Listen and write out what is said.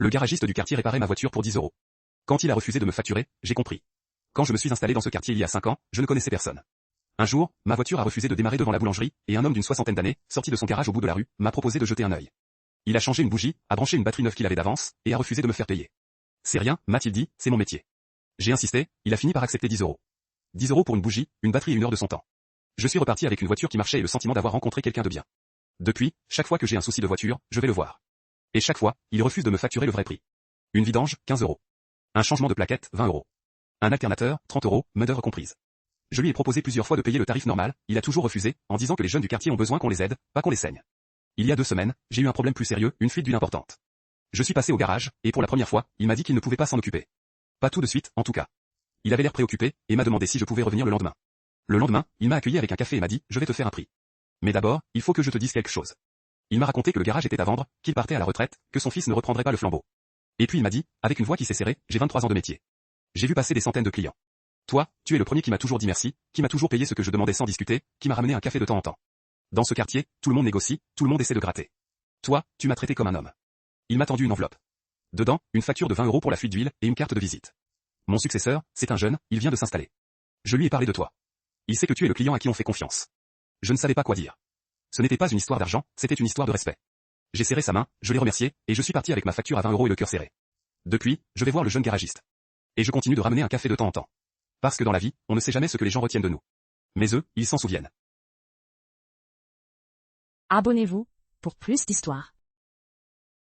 Le garagiste du quartier réparait ma voiture pour 10 euros. Quand il a refusé de me facturer, j'ai compris. Quand je me suis installé dans ce quartier il y a 5 ans, je ne connaissais personne. Un jour, ma voiture a refusé de démarrer devant la boulangerie, et un homme d'une soixantaine d'années, sorti de son garage au bout de la rue, m'a proposé de jeter un œil. Il a changé une bougie, a branché une batterie neuve qu'il avait d'avance, et a refusé de me faire payer. C'est rien, m'a-t-il dit, c'est mon métier. J'ai insisté, il a fini par accepter 10 euros. 10 euros pour une bougie, une batterie et 1 heure de son temps. Je suis reparti avec une voiture qui marchait et le sentiment d'avoir rencontré quelqu'un de bien. Depuis, chaque fois que j'ai un souci de voiture, je vais le voir. Et chaque fois, il refuse de me facturer le vrai prix. Une vidange, 15 euros. Un changement de plaquette, 20 euros. Un alternateur, 30 euros, main d'œuvre comprise. Je lui ai proposé plusieurs fois de payer le tarif normal, il a toujours refusé, en disant que les jeunes du quartier ont besoin qu'on les aide, pas qu'on les saigne. Il y a 2 semaines, j'ai eu un problème plus sérieux, une fuite d'huile importante. Je suis passé au garage, et pour la première fois, il m'a dit qu'il ne pouvait pas s'en occuper. Pas tout de suite, en tout cas. Il avait l'air préoccupé, et m'a demandé si je pouvais revenir le lendemain. Le lendemain, il m'a accueilli avec un café et m'a dit, je vais te faire un prix. Mais d'abord, il faut que je te dise quelque chose. Il m'a raconté que le garage était à vendre, qu'il partait à la retraite, que son fils ne reprendrait pas le flambeau. Et puis il m'a dit, avec une voix qui s'est serrée, j'ai 23 ans de métier. J'ai vu passer des centaines de clients. Toi, tu es le premier qui m'a toujours dit merci, qui m'a toujours payé ce que je demandais sans discuter, qui m'a ramené un café de temps en temps. Dans ce quartier, tout le monde négocie, tout le monde essaie de gratter. Toi, tu m'as traité comme un homme. Il m'a tendu une enveloppe. Dedans, une facture de 20 euros pour la fuite d'huile et une carte de visite. Mon successeur, c'est un jeune, il vient de s'installer. Je lui ai parlé de toi. Il sait que tu es le client à qui on fait confiance. Je ne savais pas quoi dire. Ce n'était pas une histoire d'argent, c'était une histoire de respect. J'ai serré sa main, je l'ai remercié, et je suis parti avec ma facture à 20 euros et le cœur serré. Depuis, je vais voir le jeune garagiste. Et je continue de ramener un café de temps en temps. Parce que dans la vie, on ne sait jamais ce que les gens retiennent de nous. Mais eux, ils s'en souviennent. Abonnez-vous pour plus d'histoires.